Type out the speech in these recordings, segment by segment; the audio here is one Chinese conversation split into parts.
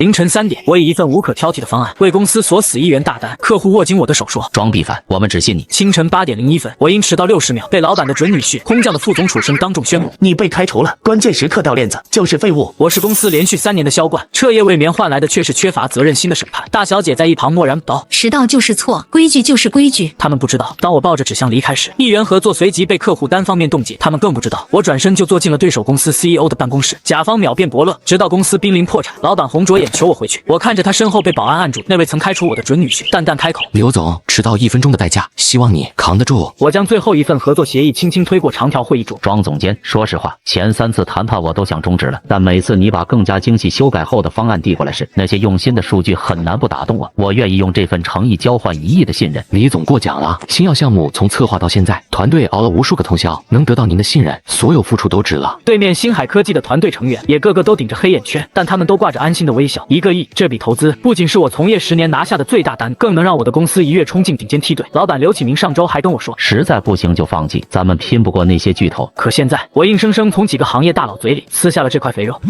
凌晨3点，我以一份无可挑剔的方案为公司锁死1元大单，客户握紧我的手说：“装逼犯，我们只信你。”清晨8点01分，我因迟到60秒被老板的准女婿空降的副总楚生当众宣布：“你被开除了，关键时刻掉链子就是废物。”我是公司连续3年的销冠，彻夜未眠换来的却是缺乏责任心的审判。大小姐在一旁默然不道：“迟到就是错，规矩就是规矩。”他们不知道，当我抱着纸箱离开时，1元合作随即被客户单方面冻结。他们更不知道，我转身就坐进了对手公司 CEO 的办公室，甲方秒变伯乐，直到公司濒临破产，老板红着眼求我回去。我看着他身后被保安按住那位曾开除我的准女婿，淡淡开口：“刘总，迟到1分钟的代价，希望你扛得住。”我将最后一份合作协议轻轻推过长条会议桌。庄总监，说实话，前3次谈判我都想终止了，但每次你把更加精细修改后的方案递过来时，那些用心的数据很难不打动我。我愿意用这份诚意交换1亿的信任。李总过奖了，星耀项目从策划到现在，团队熬了无数个通宵，能得到您的信任，所有付出都值了。对面星海科技的团队成员也个个都顶着黑眼圈，但他们都挂着安心的微笑。1个亿，这笔投资不仅是我从业10年拿下的最大单，更能让我的公司一跃冲进顶尖梯队。老板刘启明上周还跟我说，实在不行就放弃，咱们拼不过那些巨头。可现在我硬生生从几个行业大佬嘴里撕下了这块肥肉。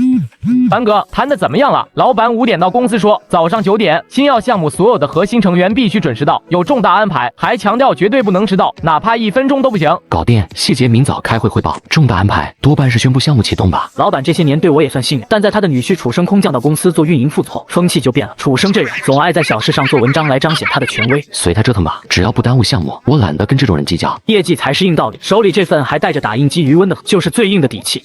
凡哥，谈的怎么样了？老板5点到公司说，早上9点，星耀项目所有的核心成员必须准时到，有重大安排，还强调绝对不能迟到，哪怕1分钟都不行。搞定，细节明早开会汇报。重大安排多半是宣布项目启动吧。老板这些年对我也算信任，但在他的女婿楚生空降到公司做运营副总后，风气就变了。楚生这人总爱在小事上做文章来彰显他的权威，随他折腾吧，只要不耽误项目，我懒得跟这种人计较。业绩才是硬道理，手里这份还带着打印机余温的就是最硬的底气。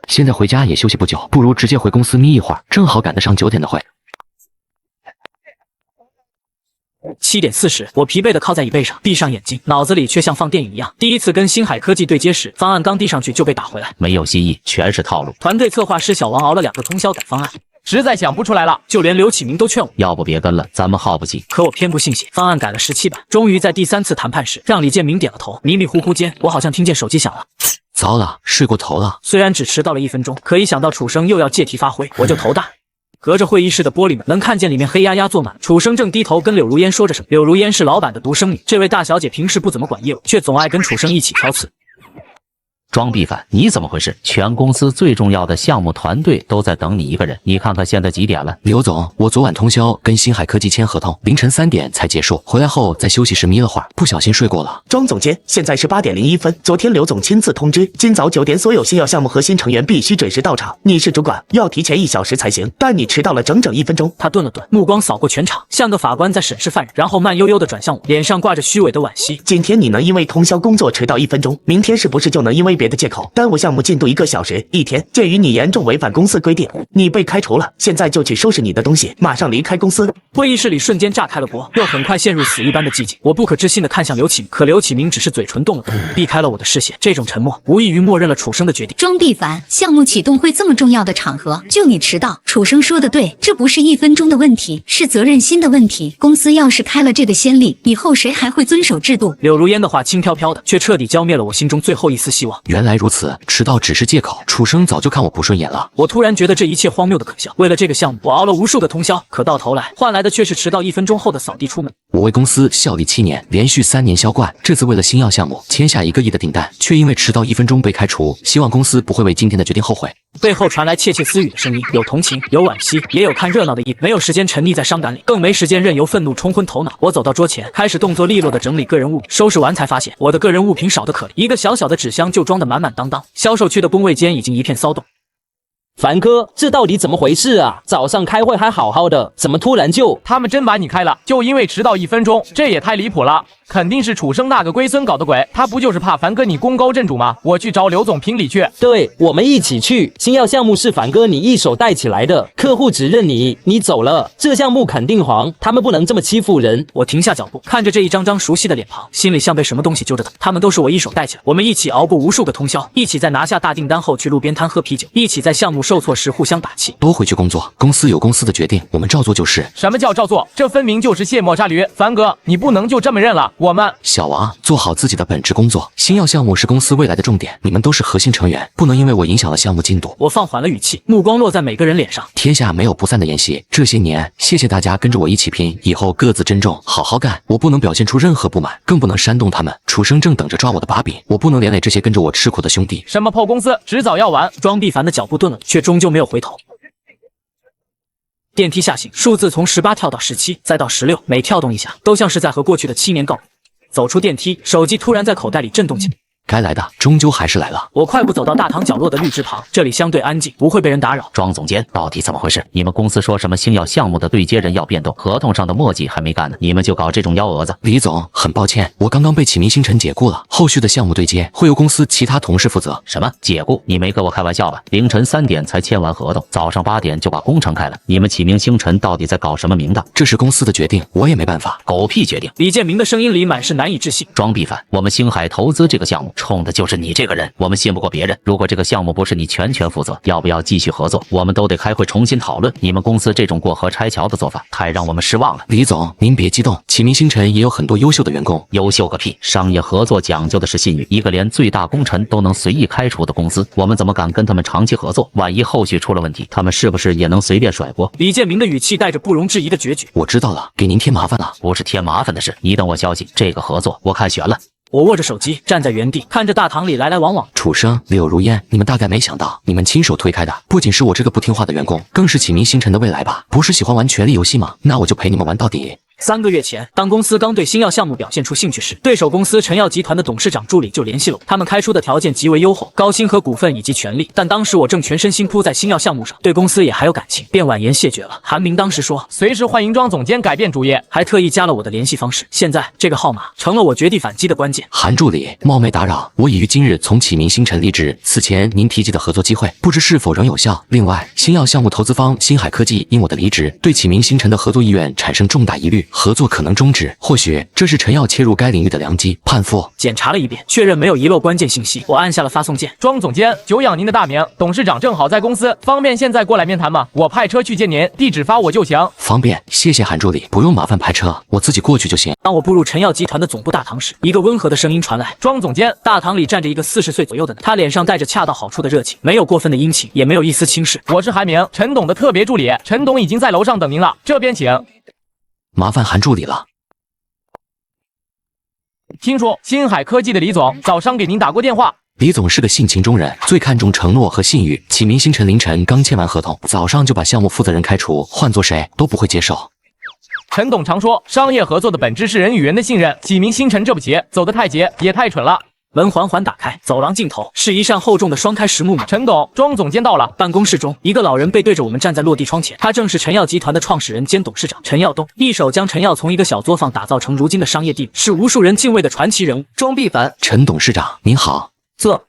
现在回家也休息不久，不如直接回公司眯一会儿，正好赶得上9点的会。7点40，我疲惫地靠在椅背上，闭上眼睛，脑子里却像放电影一样。第一次跟星海科技对接时，方案刚递上去就被打回来，没有新意，全是套路。团队策划师小王熬了2个通宵改方案，实在想不出来了，就连刘启明都劝我，要不别跟了，咱们耗不起。可我偏不信邪，方案改了17版，终于在第3次谈判时，让李建明点了头。迷迷糊糊间，我好像听见手机响了。糟了，睡过头了。虽然只迟到了1分钟，可一想到楚生又要借题发挥，我就头大。隔着会议室的玻璃门，能看见里面黑压压坐满。楚生正低头跟柳如烟说着什么。柳如烟是老板的独生女，这位大小姐平时不怎么管业务，却总爱跟楚生一起挑刺。装逼犯，你怎么回事？全公司最重要的项目团队都在等你一个人，你看看现在几点了？刘总，我昨晚通宵跟星海科技签合同，凌晨3点才结束，回来后在休息室眯了会儿，不小心睡过了。庄总监，现在是8点01分，昨天刘总亲自通知，今早9点所有星耀项目核心成员必须准时到场。你是主管，要提前1小时才行，但你迟到了整整1分钟。他顿了顿，目光扫过全场，像个法官在审视犯人，然后慢悠悠地转向我，脸上挂着虚伪的惋惜。今天你能因为通宵工作迟到1分钟，明天是不是就能因为别的借口耽误项目进度1个小时1天？鉴于你严重违反公司规定，你被开除了。现在就去收拾你的东西，马上离开公司。会议室里瞬间炸开了锅，又很快陷入死一般的寂静。我不可置信地看向刘启明，可刘启明只是嘴唇动了动，避开了我的视线。这种沉默无异于默认了楚生的决定。装逼烦，项目启动会这么重要的场合，就你迟到。楚生说的对，这不是1分钟的问题，是责任心的问题。公司要是开了这个先例，以后谁还会遵守制度？柳如烟的话轻飘飘的，却彻底浇灭了我心中最后一丝希望。原来如此，迟到只是借口。楚生早就看我不顺眼了。我突然觉得这一切荒谬的可笑。为了这个项目，我熬了无数个通宵，可到头来换来的却是迟到1分钟后的扫地出门。我为公司效力7年，连续3年销冠，这次为了星耀项目签下1个亿的订单，却因为迟到1分钟被开除。希望公司不会为今天的决定后悔。背后传来窃窃私语的声音，有同情，有惋惜，也有看热闹的意。没有时间沉溺在伤感里，更没时间任由愤怒冲昏头脑。我走到桌前，开始动作利落地整理个人物品。收拾完才发现，我的个人物品少得可怜，一个小小的纸箱就装得满满当当。销售区的工位间已经一片骚动。凡哥，这到底怎么回事啊？早上开会还好好的，怎么突然就……他们真把你开了，就因为迟到1分钟，这也太离谱了。肯定是楚生那个龟孙搞的鬼，他不就是怕凡哥你功高震主吗？我去找刘总评理去。对，我们一起去。星耀项目是凡哥你一手带起来的，客户只认你，你走了，这项目肯定黄。他们不能这么欺负人。我停下脚步，看着这一张张熟悉的脸庞，心里像被什么东西揪着疼。他们都是我一手带起来，我们一起熬过无数个通宵，一起在拿下大订单后去路边摊喝啤酒，一起在项目受挫时互相打气。都回去工作，公司有公司的决定，我们照做就是。什么叫照做？这分明就是卸磨杀驴。凡哥，你不能就这么认了。我们小王，做好自己的本职工作。星耀项目是公司未来的重点，你们都是核心成员，不能因为我影响了项目进度。我放缓了语气，目光落在每个人脸上。天下没有不散的宴席，这些年谢谢大家跟着我一起拼，以后各自珍重，好好干。我不能表现出任何不满，更不能煽动他们。楚生正等着抓我的把柄，我不能连累这些跟着我吃苦的兄弟。什么破公司，迟早要完。装逼凡的脚步顿了，却终究没有回头。电梯下行，数字从18跳到17，再到16，每跳动一下，都像是在和过去的7年告别。走出电梯，手机突然在口袋里震动起来。该来的终究还是来了。我快步走到大堂角落的绿植旁，这里相对安静，不会被人打扰。庄总监，到底怎么回事？你们公司说什么星耀项目的对接人要变动，合同上的墨迹还没干呢，你们就搞这种幺蛾子？李总，很抱歉，我刚刚被启明星辰解雇了，后续的项目对接会由公司其他同事负责。什么解雇？你没跟我开玩笑吧？凌晨3点才签完合同，早上8点就把工程开了，你们启明星辰到底在搞什么名堂？这是公司的决定，我也没办法。狗屁决定！李建明的声音里满是难以置信。庄必凡，我们星海投资这个项目，冲的就是你这个人，我们信不过别人。如果这个项目不是你全权负责，要不要继续合作，我们都得开会重新讨论。你们公司这种过河拆桥的做法，太让我们失望了。李总，您别激动，启明星辰也有很多优秀的员工。优秀个屁！商业合作讲究的是信誉，一个连最大功臣都能随意开除的公司，我们怎么敢跟他们长期合作？万一后续出了问题，他们是不是也能随便甩锅？李建明的语气带着不容置疑的决绝。我知道了，给您添麻烦了。不是添麻烦的事，你等我消息，这个合作我看悬了。我握着手机，站在原地，看着大堂里来来往往。楚生、柳如烟，你们大概没想到，你们亲手推开的，不仅是我这个不听话的员工，更是启明星辰的未来吧？不是喜欢玩权力游戏吗？那我就陪你们玩到底。3个月前，当公司刚对星耀项目表现出兴趣时，对手公司陈耀集团的董事长助理就联系了我。他们开出的条件极为优厚，高薪和股份以及权利。但当时我正全身心扑在星耀项目上，对公司也还有感情，便婉言谢绝了。韩明当时说，随时欢迎庄总监改变主业，还特意加了我的联系方式。现在这个号码成了我绝地反击的关键。韩助理，冒昧打扰，我已于今日从启明星辰离职。此前您提及的合作机会，不知是否仍有效？另外，星耀项目投资方星海科技因我的离职，对启明星辰的合作意愿产生重大疑虑，合作可能终止。或许这是陈耀切入该领域的良机。判负。检查了一遍，确认没有遗漏关键信息，我按下了发送键。庄总监，久仰您的大名，董事长正好在公司，方便现在过来面谈吗？我派车去见您，地址发我就行。方便，谢谢韩助理，不用麻烦派车，我自己过去就行。当我步入陈耀集团的总部大堂时，一个温和的声音传来：庄总监。大堂里站着一个40岁左右的男，他脸上带着恰到好处的热情，没有过分的殷勤，也没有一丝轻视。我是韩明，陈董的特别助理，陈董已经在楼上等您了，这边请。麻烦韩助理了。听说星海科技的李总早上给您打过电话。李总是个性情中人，最看重承诺和信誉。启明星辰凌晨刚签完合同，早上就把项目负责人开除，换做谁都不会接受。陈董常说，商业合作的本质是人与人的信任。启明星辰这步棋走得太急，也太蠢了。门缓缓打开，走廊尽头是一扇厚重的双开实木门。陈董，庄总监到了。办公室中，一个老人背对着我们站在落地窗前，他正是陈耀集团的创始人兼董事长陈耀东，一手将陈耀从一个小作坊打造成如今的商业帝，是无数人敬畏的传奇人物。庄必凡，陈董事长您好。坐。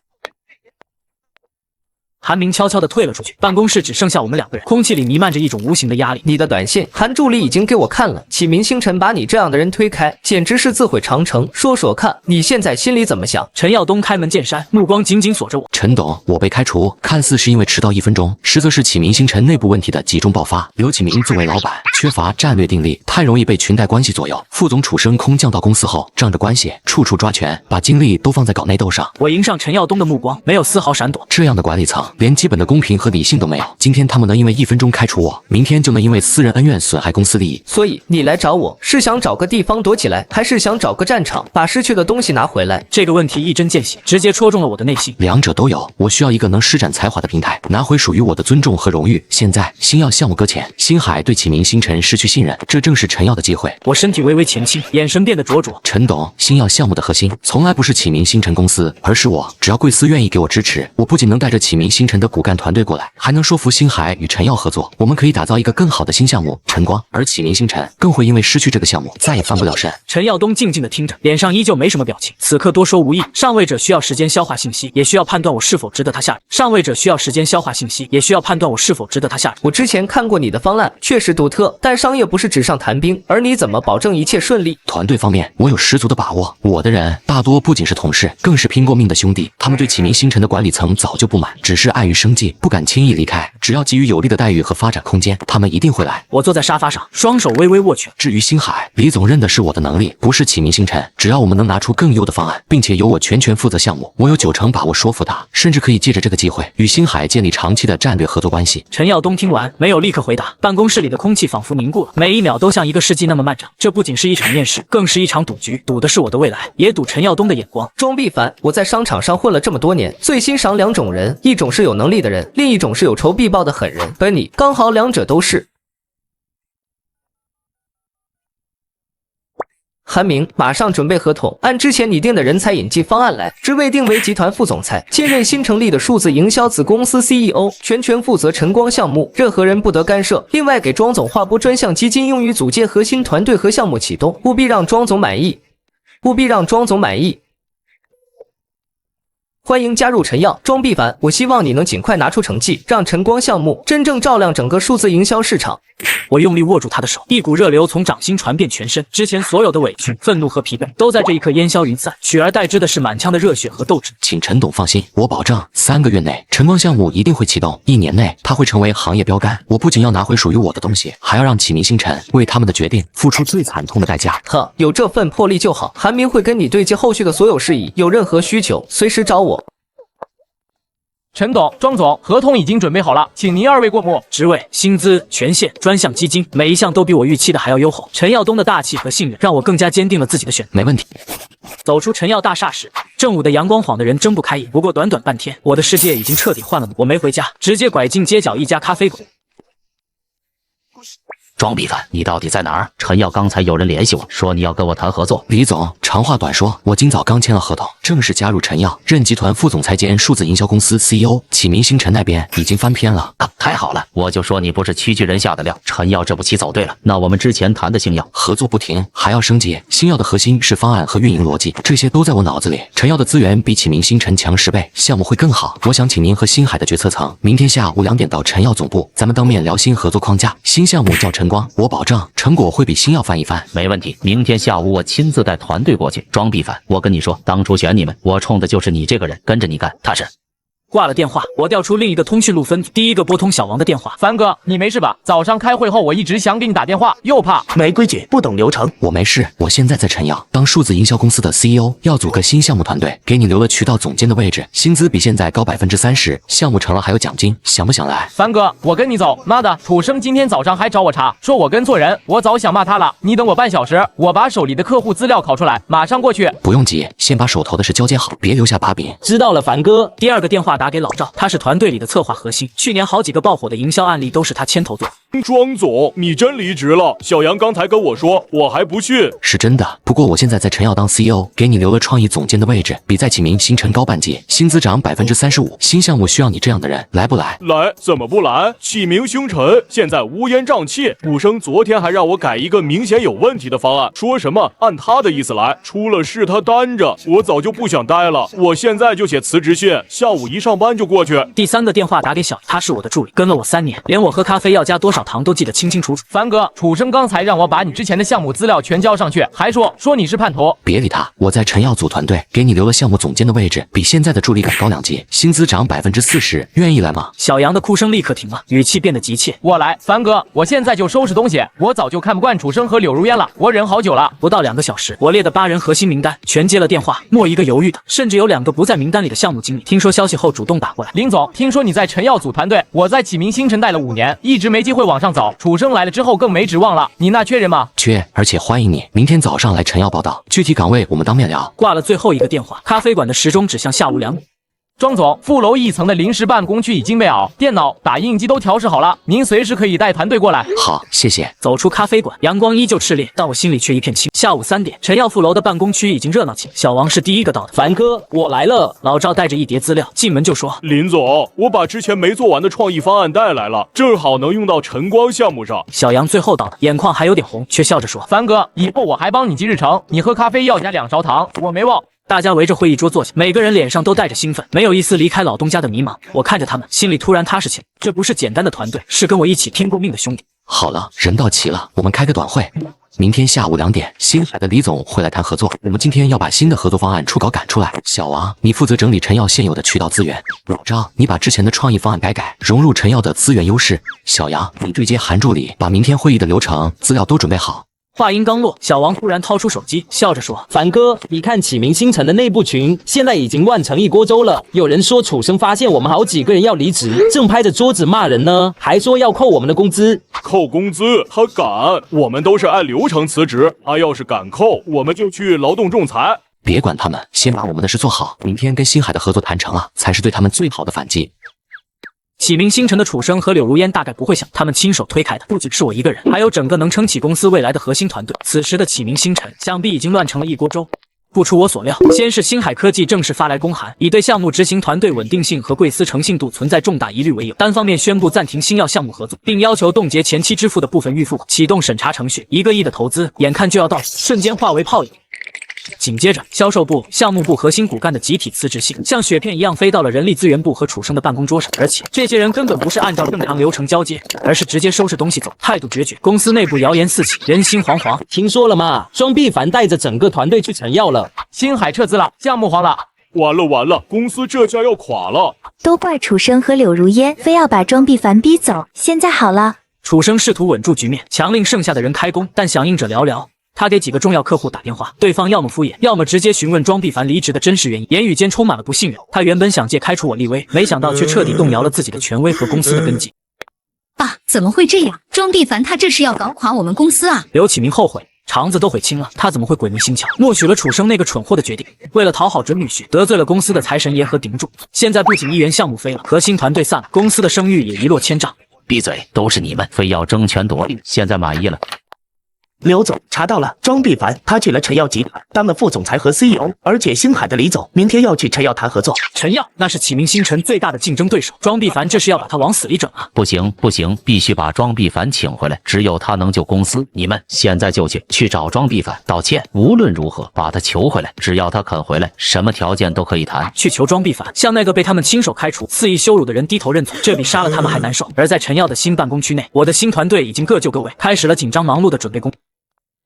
韩明悄悄地退了出去，办公室只剩下我们2个人，空气里弥漫着一种无形的压力。你的短信，韩助理已经给我看了。启明星辰把你这样的人推开，简直是自毁长城。说说看，你现在心里怎么想？陈耀东开门见山，目光紧紧锁着我。陈董，我被开除，看似是因为迟到1分钟，实则是启明星辰内部问题的集中爆发。刘启明作为老板，缺乏战略定力，太容易被裙带关系左右。副总楚生空降到公司后，仗着关系，处处抓权，把精力都放在搞内斗上。我迎上陈耀东的目光，没有丝毫闪躲。这样的管理层，连基本的公平和理性都没有。今天他们能因为1分钟开除我，明天就能因为私人恩怨损害公司利益。所以你来找我是想找个地方躲起来，还是想找个战场把失去的东西拿回来？这个问题一针见血，直接戳中了我的内心。两者都有，我需要一个能施展才华的平台，拿回属于我的尊重和荣誉。现在星耀项目搁浅，星海对启明星辰失去信任，这正是陈耀的机会。我身体微微前倾，眼神变得灼灼。陈董，星耀项目的核心从来不是启明星辰公司，而是我。只要贵司愿意给我支持，我不仅能带着启明星辰的骨干团队过来，还能说服星海与陈耀合作，我们可以打造一个更好的新项目晨光。而启明星辰更会因为失去这个项目再也翻不了身。陈耀东静静地听着，脸上依旧没什么表情。此刻多说无益，上位者需要时间消化信息，也需要判断我是否值得他下人。上位者需要时间消化信息，也需要判断我是否值得他下人。我之前看过你的方案，确实独特，但商业不是纸上谈兵，而你怎么保证一切顺利？团队方面，我有十足的把握。我的人大多不仅是同事，更是拼过命的兄弟。他们对启明星辰的管理层早就不满，只是碍于生计，不敢轻易离开。只要给予有利的待遇和发展空间，他们一定会来。我坐在沙发上，双手微微握拳。至于星海，李总认的是我的能力，不是启明星辰。只要我们能拿出更优的方案，并且由我全权负责项目，我有90%把握说服他，甚至可以借着这个机会与星海建立长期的战略合作关系。陈耀东听完没有立刻回答，办公室里的空气仿佛凝固了，每一秒都像一个世纪那么漫长。这不仅是一场面试，更是一场赌局，赌的是我的未来，也赌陈耀东的眼光。庄必凡，我在商场上混了这么多年，最欣赏2种人，一种是有能力的人，另一种是有仇必报的狠人，而你刚好两者都是。韩明，马上准备合同，按之前拟定的人才引进方案来，职位定为集团副总裁，兼任新成立的数字营销子公司 CEO， 全权负责晨光项目，任何人不得干涉。另外，给庄总划拨专项基金，用于组建核心团队和项目启动，务必让庄总满意，务必让庄总满意。欢迎加入陈耀，庄必凡，我希望你能尽快拿出成绩，让晨光项目真正照亮整个数字营销市场。我用力握住他的手，一股热流从掌心传遍全身，之前所有的委屈、愤怒和疲惫都在这一刻烟消云散，取而代之的是满腔的热血和斗志。请陈董放心，我保证3个月内晨光项目一定会启动，1年内它会成为行业标杆。我不仅要拿回属于我的东西，还要让启明星辰为他们的决定付出最惨痛的代价。呵，有这份魄力就好。韩明会跟你对接后续的所有事宜，有任何需求随时找我。陈董、庄总，合同已经准备好了，请您2位过目。职位、薪资、权限、专项基金，每一项都比我预期的还要优厚。陈耀东的大气和信任，让我更加坚定了自己的选择。没问题。走出陈耀大厦时，正午的阳光晃得人睁不开眼。不过短短半天，我的世界已经彻底换了。我没回家，直接拐进街角一家咖啡馆。庄必凡，你到底在哪儿？陈耀刚才有人联系我说你要跟我谈合作。李总，长话短说，我今早刚签了合同，正式加入陈耀，任集团副总裁兼数字营销公司 CEO。启明星辰那边已经翻篇了。太好了，我就说你不是区区人下的料。陈耀这步棋走对了。那我们之前谈的星耀合作不停，还要升级。星耀的核心是方案和运营逻辑，这些都在我脑子里。陈耀的资源比启明星辰强10倍，项目会更好。我想请您和星海的决策层明天下午2点到陈耀总部，咱们当面聊新合作框架。新项目叫晨光，我保证成果会比星耀翻一番。没问题，明天下午我亲自带团队过去。庄必凡，我跟你说，当初选你们，我冲的就是你这个人，跟着你干，踏实。挂了电话，我调出另一个通讯录分组，第一个拨通小王的电话。凡哥，你没事吧？早上开会后，我一直想给你打电话，又怕没规矩，不懂流程。我没事，我现在在陈耀当数字营销公司的 CEO， 要组个新项目团队，给你留了渠道总监的位置，薪资比现在高30%，项目成了还有奖金，想不想来？凡哥，我跟你走。妈的，楚生今天早上还找我茬，说我跟错人，我早想骂他了。你等我半小时，我把手里的客户资料拷出来，马上过去。不用急，先把手头的事交接好，别留下把柄。知道了，凡哥。第二个电话打给老赵，他是团队里的策划核心，去年好几个爆火的营销案例都是他牵头做。庄总，你真离职了？小杨刚才跟我说，我还不信。是真的，不过我现在在陈耀当 CEO， 给你留了创意总监的位置，比在启明星辰高半级，薪资涨35%。新项目需要你这样的人，来不来？来，怎么不来？启明星辰现在乌烟瘴气，武生昨天还让我改一个明显有问题的方案，说什么按他的意思来，出了事他担着。我早就不想待了，我现在就写辞职信，下午一上班就过去。第三个电话打给小，他是我的助理，跟了我3年，连我喝咖啡要加多少糖都记得清清楚楚。凡哥，楚生刚才让我把你之前的项目资料全交上去，还说你是叛徒。别理他，我在陈耀组团队，给你留了项目总监的位置，比现在的助理岗高2级，薪资涨40%，愿意来吗？小杨的哭声立刻停了，语气变得急切。我来，凡哥，我现在就收拾东西。我早就看不惯楚生和柳如烟了，我忍好久了。不到2个小时，我列的8人核心名单全接了电话，没一个犹豫的，甚至有2个不在名单里的项目经理，听说消息后主动打过来。林总，听说你在陈耀组团队，我在启明星辰待了5年，一直没机会往上走。楚生来了之后更没指望了，你那缺人吗？缺，而且欢迎你，明天早上来陈耀报道，具体岗位我们当面聊。挂了最后一个电话，咖啡馆的时钟指向下午2点。庄总，副楼1层的临时办公区已经备好，电脑、打印机都调试好了，您随时可以带团队过来。好，谢谢。走出咖啡馆，阳光依旧炽烈，但我心里却一片清。下午3点，陈耀副楼的办公区已经热闹起来。小王是第一个到的。凡哥，我来了。老赵带着一叠资料进门就说：“林总，我把之前没做完的创意方案带来了，正好能用到晨光项目上。”小杨最后到的，眼眶还有点红，却笑着说：“凡哥，以后我还帮你记日程，你喝咖啡要加2勺糖，我没忘。”大家围着会议桌坐下，每个人脸上都带着兴奋，没有一丝离开老东家的迷茫。我看着他们，心里突然踏实起来。这不是简单的团队，是跟我一起拼过命的兄弟。好了，人到齐了，我们开个短会。明天下午2点，星海的李总会来谈合作。我们今天要把新的合作方案初稿赶出来。小王，你负责整理陈耀现有的渠道资源。老赵，你把之前的创意方案改，融入陈耀的资源优势。小杨，你对接韩助理，把明天会议的流程资料都准备好。话音刚落，小王突然掏出手机，笑着说：“凡哥，你看启明星辰的内部群，现在已经乱成一锅粥了。有人说楚生发现我们好几个人要离职，正拍着桌子骂人呢，还说要扣我们的工资。扣工资？他敢？我们都是按流程辞职，他要是敢扣，我们就去劳动仲裁。”别管他们，先把我们的事做好，明天跟星海的合作谈成了，才是对他们最好的反击。启明星辰的楚生和柳如烟大概不会想，他们亲手推开的不只是我一个人，还有整个能撑起公司未来的核心团队。此时的启明星辰想必已经乱成了一锅粥。不出我所料，先是星海科技正式发来公函，以对项目执行团队稳定性和贵司诚信度存在重大疑虑为由，单方面宣布暂停新药项目合作，并要求冻结前期支付的部分预付款，启动审查程序。1个亿的投资眼看就要到手，瞬间化为泡影。紧接着，销售部、项目部核心骨干的集体辞职信像雪片一样飞到了人力资源部和楚生的办公桌上，而且这些人根本不是按照正常流程交接，而是直接收拾东西走，态度决绝。公司内部谣言四起，人心惶惶。听说了吗？庄碧凡带着整个团队去成药了，星海撤资了，项目黄了。完了完了，公司这下要垮了！都怪楚生和柳如烟，非要把庄碧凡逼走。现在好了，楚生试图稳住局面，强令剩下的人开工，但响应者寥寥。他给几个重要客户打电话，对方要么敷衍，要么直接询问庄碧凡离职的真实原因，言语间充满了不信任。他原本想借开除我立威，没想到却彻底动摇了自己的权威和公司的根基。爸，怎么会这样？庄碧凡他这是要搞垮我们公司啊！刘启明后悔，肠子都悔青了。他怎么会鬼迷心窍，默许了楚生那个蠢货的决定？为了讨好准女婿，得罪了公司的财神爷和顶柱。现在不仅1元项目飞了，核心团队散了，公司的声誉也一落千丈。闭嘴，都是你们非要争权夺利，现在满意了。刘总查到了，庄碧凡他去了陈药集团当了副总裁和 CEO， 而且星海的李总明天要去陈药谈合作。陈药那是启明星辰最大的竞争对手，庄碧凡这是要把他往死里整啊！不行不行，必须把庄碧凡请回来，只有他能救公司。你们现在就去找庄碧凡道歉，无论如何把他求回来，只要他肯回来，什么条件都可以谈。去求庄碧凡，向那个被他们亲手开除、肆意羞辱的人低头认错，这比杀了他们还难受。而在陈药的新办公区内，我的新团队已经各就各位，开始了紧张忙碌的准备工。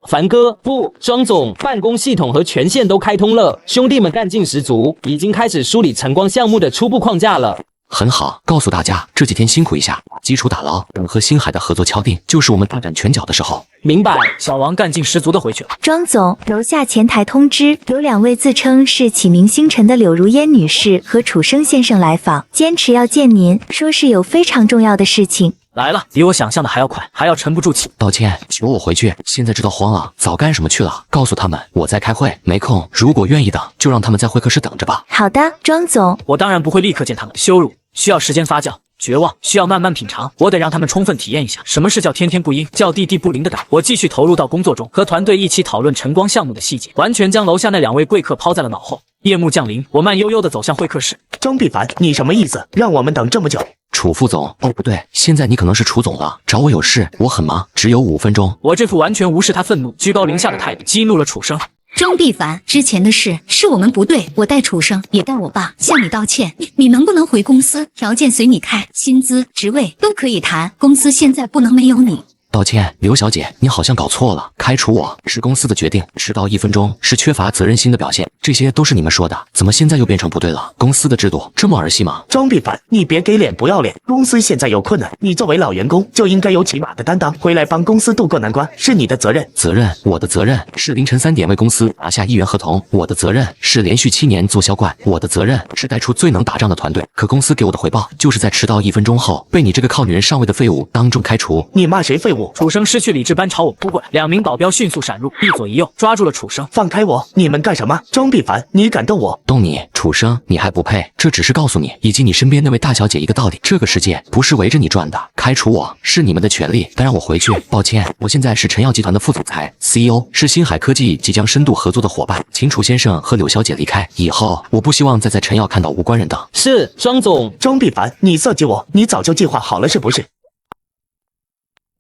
凡哥不，庄总，办公系统和权限都开通了，兄弟们干劲十足，已经开始梳理晨光项目的初步框架了。很好，告诉大家这几天辛苦一下，基础打牢，等和星海的合作敲定，就是我们大展拳脚的时候。明白。小王干劲十足的回去了。庄总，楼下前台通知，有2位自称是启明星辰的柳如烟女士和楚生先生来访，坚持要见您，说是有非常重要的事情。来了，比我想象的还要快，还要沉不住气。道歉，求我回去。现在知道慌了，早干什么去了？告诉他们我在开会，没空。如果愿意等，就让他们在会客室等着吧。好的，庄总。我当然不会立刻见他们，羞辱需要时间发酵，绝望需要慢慢品尝。我得让他们充分体验一下什么是叫天天不应，叫地地不灵的感觉。我继续投入到工作中，和团队一起讨论晨光项目的细节，完全将楼下那2位贵客抛在了脑后。夜幕降临，我慢悠悠地走向会客室。庄碧凡，你什么意思？让我们等这么久？楚副总，哦不对，现在你可能是楚总了，找我有事，我很忙，只有5分钟。我这副完全无视他愤怒、居高临下的态度，激怒了楚生。庄碧凡，之前的事是我们不对，我带楚生也带我爸向你道歉。你能不能回公司？条件随你开，薪资、职位都可以谈。公司现在不能没有你。道歉，刘小姐，你好像搞错了，开除我是公司的决定，迟到1分钟是缺乏责任心的表现，这些都是你们说的，怎么现在又变成不对了？公司的制度这么儿戏吗？庄碧凡，你别给脸不要脸，公司现在有困难，你作为老员工就应该有起码的担当，回来帮公司渡过难关，是你的责任。责任？我的责任是凌晨3点为公司拿下1元合同，我的责任是连续7年做销冠，我的责任是带出最能打仗的团队，可公司给我的回报就是在迟到1分钟后被你这个靠女人上位的废物当众开除。你骂谁废物？楚生失去理智般朝我扑过来，2名保镖迅速闪入，一左一右抓住了楚生。放开我！你们干什么？庄碧凡，你敢动我？动你？楚生，你还不配。这只是告诉你以及你身边那位大小姐一个道理，这个世界不是围着你转的，开除我是你们的权利，但让我回去，抱歉，我现在是陈药集团的副总裁 CEO， 是星海科技即将深度合作的伙伴，请楚先生和柳小姐离开，以后我不希望再在陈药看到无关人等。是，庄总。庄碧凡，你色计我，你早就计划好了是不是？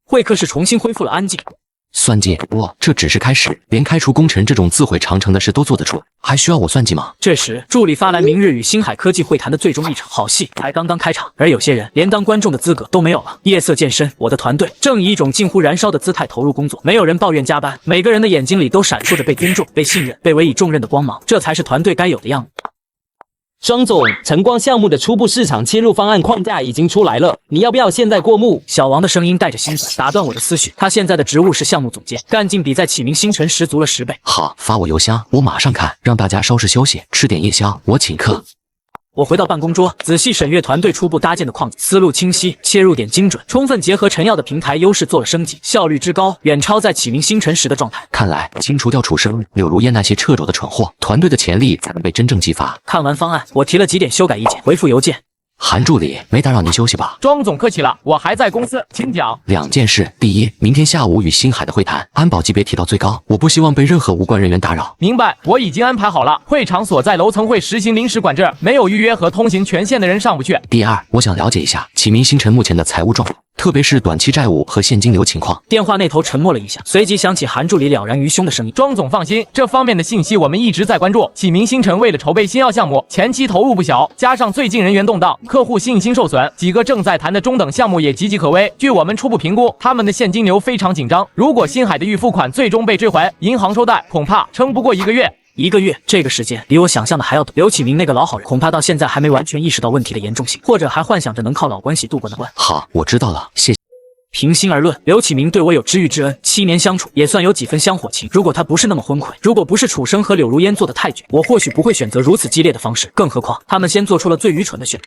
会客室重新恢复了安静。算计我？这只是开始，连开除功臣这种自毁长城的事都做得出，还需要我算计吗？这时，助理发来明日与星海科技会谈的最终议程。好戏才刚刚开场，而有些人连当观众的资格都没有了。夜色渐深，我的团队正以一种近乎燃烧的姿态投入工作，没有人抱怨加班，每个人的眼睛里都闪烁着被尊重、被信任、被委以重任的光芒，这才是团队该有的样子。庄总，晨光项目的初步市场切入方案框架已经出来了，你要不要现在过目？小王的声音带着兴奋，打断我的思绪。他现在的职务是项目总监，干劲比在启明星辰十足了10倍。好，发我邮箱，我马上看。让大家稍事休息，吃点夜宵，我请客。我回到办公桌，仔细审阅团队初步搭建的框架，思路清晰，切入点精准，充分结合陈药的平台优势做了升级，效率之高远超在启明星辰时的状态。看来清除掉楚生、柳如烟那些掣肘的蠢货，团队的潜力才能被真正激发。看完方案，我提了几点修改意见，回复邮件。韩助理，没打扰您休息吧？庄总客气了，我还在公司，请讲。2件事，第一，明天下午与星海的会谈，安保级别提到最高，我不希望被任何无关人员打扰。明白，我已经安排好了，会场所在楼层会实行临时管制，没有预约和通行权限的人上不去。第二，我想了解一下启明星辰目前的财务状况，特别是短期债务和现金流情况。电话那头沉默了一下，随即响起韩助理了然于胸的声音。庄总放心，这方面的信息我们一直在关注。启明星辰为了筹备新药项目，前期投入不小，加上最近人员动荡，客户信心受损，几个正在谈的中等项目也岌岌可危。据我们初步评估，他们的现金流非常紧张。如果星海的预付款最终被追回，银行收贷恐怕撑不过1个月。1个月，这个时间比我想象的还要短。刘启明那个老好人，恐怕到现在还没完全意识到问题的严重性，或者还幻想着能靠老关系渡过难关。好，我知道了，谢谢。平心而论，刘启明对我有知遇之恩，7年相处也算有几分香火情。如果他不是那么昏聩，如果不是楚生和柳如烟做的太绝，我或许不会选择如此激烈的方式。更何况，他们先做出了最愚蠢的选择。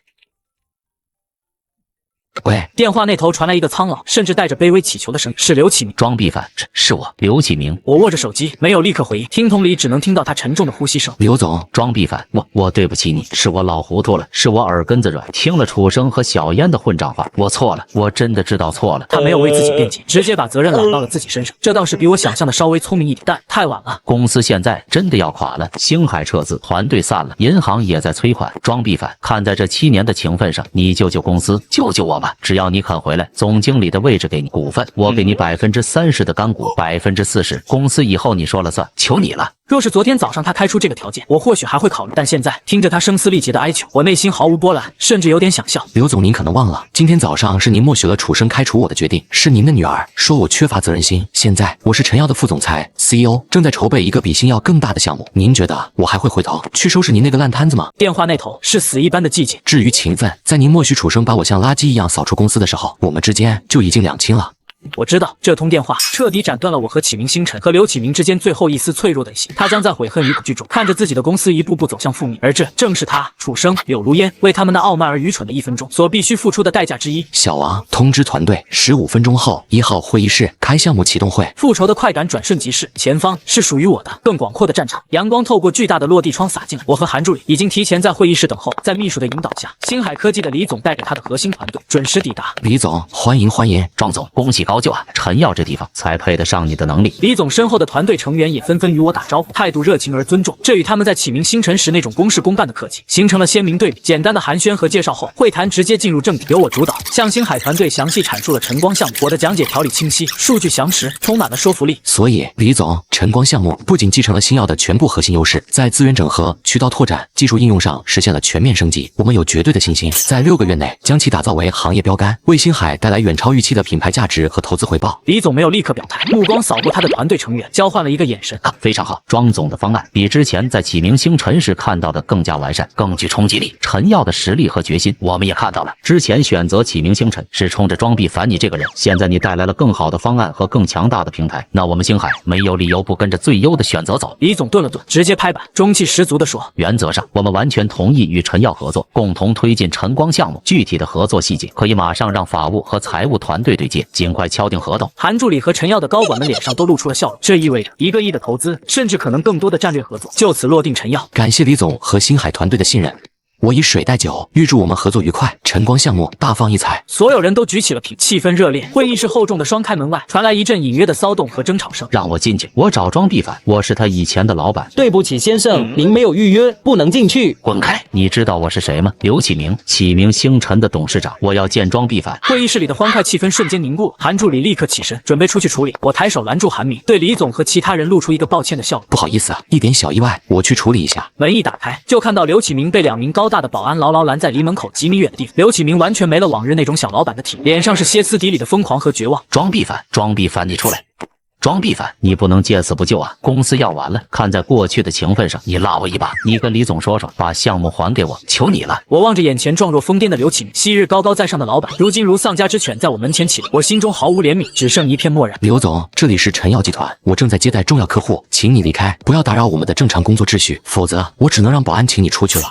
喂，电话那头传来一个苍老，甚至带着卑微祈求的声音，是刘启明。装逼犯，是我，刘启明。我握着手机，没有立刻回应，听筒里只能听到他沉重的呼吸声。刘总，装逼犯，我对不起你，是我老糊涂了，是我耳根子软，听了楚生和小烟的混账话，我错了，我真的知道错了。他没有为自己辩解，直接把责任揽到了自己身上，这倒是比我想象的稍微聪明一点，但太晚了。公司现在真的要垮了，星海撤资，团队散了，银行也在催款。装逼犯，看在这7年的情分上，你救救公司，救救我吧！只要你肯回来，总经理的位置给你，股份我给你30%的干股，40%公司以后你说了算，求你了。若是昨天早上他开出这个条件，我或许还会考虑，但现在听着他声嘶力竭的哀求，我内心毫无波澜，甚至有点想笑。刘总，您可能忘了，今天早上是您默许了楚生开除我的决定，是您的女儿说我缺乏责任心。现在我是陈药的副总裁 CEO， 正在筹备一个比新药更大的项目，您觉得我还会回头去收拾您那个烂摊子吗？电话那头是死一般的寂静。至于情分，在您默许楚生把我像垃圾一样扫出公司的时候，我们之间就已经两清了。我知道这通电话彻底斩断了我和启明星辰和刘启明之间最后一丝脆弱的心，他将在悔恨与恐惧中看着自己的公司一步步走向覆灭，而这正是他楚生、柳如烟为他们那傲慢而愚蠢的1分钟所必须付出的代价之一。小王，通知团队15分钟后1号会议室开项目启动会。复仇的快感转瞬即逝，前方是属于我的更广阔的战场。阳光透过巨大的落地窗洒进来，我和韩助理已经提前在会议室等候。在秘书的引导下，星海科技的李总带着他的核心团队准时抵达。李总，欢迎欢迎。庄总，恭喜高就啊！陈药这地方才配得上你的能力。李总身后的团队成员也纷纷与我打招呼，态度热情而尊重，这与他们在启明星辰时那种公事公办的客气形成了鲜明对比。简单的寒暄和介绍后，会谈直接进入正题，由我主导，向星海团队详细阐述了晨光项目。我的讲解条理清晰，数据详实，充满了说服力。所以，李总，晨光项目不仅继承了新药的全部核心优势，在资源整合、渠道拓展、技术应用上实现了全面升级。我们有绝对的信心，在6个月内将其打造为行业标杆，为星海带来远超预期的品牌价值和投资回报。李总没有立刻表态，目光扫过他的团队成员，交换了一个眼神。非常好，庄总的方案比之前在启明星辰时看到的更加完善，更具冲击力。陈药的实力和决心我们也看到了。之前选择启明星辰是冲着装逼烦你这个人，现在你带来了更好的方案和更强大的平台，那我们星海没有理由不跟着最优的选择走。李总顿了顿，直接拍板，中气十足地说：原则上我们完全同意与陈药合作，共同推进晨光项目。具体的合作细节可以马上让法务和财务团队对接，尽快敲定合同。韩助理和陈药的高管们脸上都露出了笑容，这意味着1个亿的投资，甚至可能更多的战略合作，就此落定陈药。感谢李总和星海团队的信任。我以水代酒，预祝我们合作愉快，晨光项目大放异彩。所有人都举起了瓶，气氛热烈。会议室厚重的双开门外传来一阵隐约的骚动和争吵声。让我进去，我找装逼犯，我是他以前的老板。对不起先生，您没有预约，不能进去。滚开！你知道我是谁吗？刘启明，启明星辰的董事长。我要见装逼犯。会议室里的欢快气氛瞬间凝固，韩助理立刻起身，准备出去处理。我抬手拦住韩明，对李总和其他人露出一个抱歉的笑容。不好意思，一点小意外，我去处理一下。门一打开，就看到刘启明被2名高大的保安牢牢拦在离门口几米远的地方。刘启明完全没了往日那种小老板的体，脸上是歇斯底里的疯狂和绝望。装逼犯，装逼犯，你出来！装逼犯，你不能见死不救啊！公司要完了，看在过去的情分上，你拉我一把，你跟李总说说，把项目还给我，求你了！我望着眼前状若疯癫的刘启明，昔日高高在上的老板，如今如丧家之犬在我门前起立，我心中毫无怜悯，只剩一片漠然。刘总，这里是陈药集团，我正在接待重要客户，请你离开，不要打扰我们的正常工作秩序，否则我只能让保安请你出去了。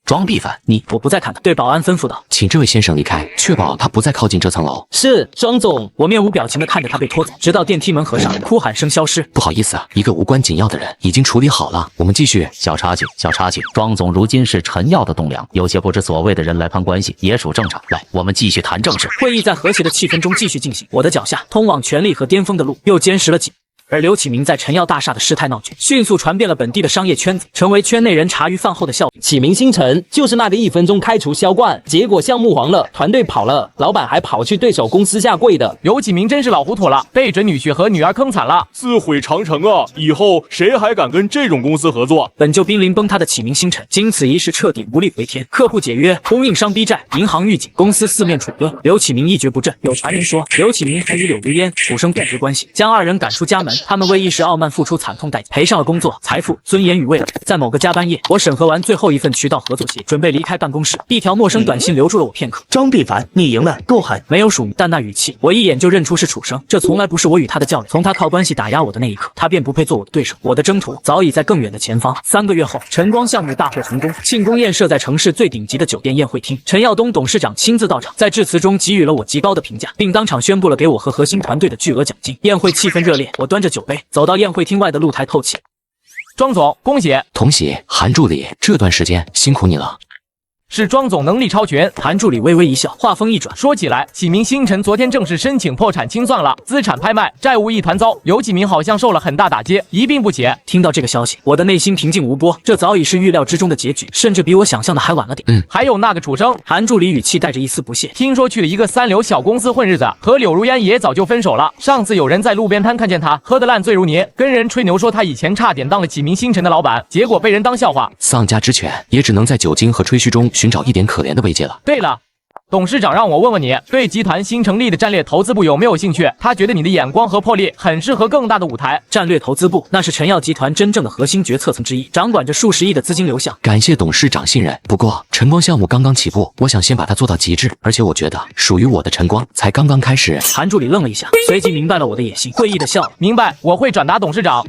装逼犯，我不再看他，对保安吩咐道。请这位先生离开，确保他不再靠近这层楼。是，庄总。我面无表情地看着他被拖走，直到电梯门合上，哭喊声消失。不好意思啊，一个无关紧要的人已经处理好了，我们继续。小插曲，庄总如今是陈耀的栋梁，有些不知所谓的人来攀关系也属正常。来，我们继续谈正事。会议在和谐的气氛中继续进行，我的脚下通往权力和巅峰的路又坚实了几。而刘启明在陈耀大厦的事态闹剧，迅速传遍了本地的商业圈子，成为圈内人茶余饭后的笑柄。启明星辰就是那个1分钟开除销冠，结果项目黄了，团队跑了，老板还跑去对手公司下跪的。刘启明真是老糊涂了，被准女婿和女儿坑惨了，自毁长城啊！以后谁还敢跟这种公司合作？本就濒临崩塌的启明星辰，经此一事彻底无力回天，客户解约，供应商逼债，银行预警，公司四面楚歌。刘启明一蹶不振，有传言说刘启明还与柳如烟、楚生断绝关系，将二人赶出家门。他们为一时傲慢付出惨痛代价，赔上了工作、财富、尊严与未来。在某个加班夜，我审核完最后一份渠道合作协议，准备离开办公室，一条陌生短信留住了我片刻。张必凡，你赢了，够狠！没有署名，但那语气，我一眼就认出是楚生。这从来不是我与他的较量，从他靠关系打压我的那一刻，他便不配做我的对手。我的征途早已在更远的前方。3个月后，晨光项目大获成功，庆功宴设在城市最顶级的酒店宴会厅，陈耀东董事长亲自到场，在致辞中给予了我极高的评价，并当场宣布了给我和核心团队的巨额奖金。宴会气氛热烈，我端着酒杯走到宴会厅外的露台透气。庄总，恭喜！同喜，韩助理，这段时间辛苦你了。是庄总能力超群。韩助理微微一笑，话锋一转，说起来，启明星辰昨天正式申请破产清算了，资产拍卖，债务一团糟。刘启明好像受了很大打击，一病不起。听到这个消息，我的内心平静无波，这早已是预料之中的结局，甚至比我想象的还晚了点。还有那个楚生，韩助理语气带着一丝不屑，听说去了一个3流小公司混日子，和柳如烟也早就分手了。上次有人在路边摊看见他喝得烂醉如泥，跟人吹牛说他以前差点当了启明星辰的老板，结果被人当笑话。丧家之犬也只能在酒精和吹嘘中寻找一点可怜的慰藉了。对了，董事长让我问问你，对集团新成立的战略投资部有没有兴趣？他觉得你的眼光和魄力很适合更大的舞台。战略投资部那是陈耀集团真正的核心决策层之一，掌管着数十亿的资金流向。感谢董事长信任，不过晨光项目刚刚起步，我想先把它做到极致，而且我觉得属于我的晨光才刚刚开始。韩助理愣了一下，随即明白了我的野心，会意的笑了。明白，我会转达董事长。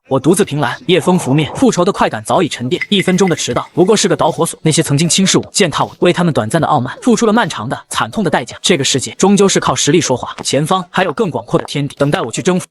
我独自凭栏，夜风拂面，复仇的快感早已沉淀。1分钟的迟到，不过是个导火索。那些曾经轻视我、践踏我，为他们短暂的傲慢，付出了漫长的、惨痛的代价。这个世界终究是靠实力说话，前方还有更广阔的天地等待我去征服。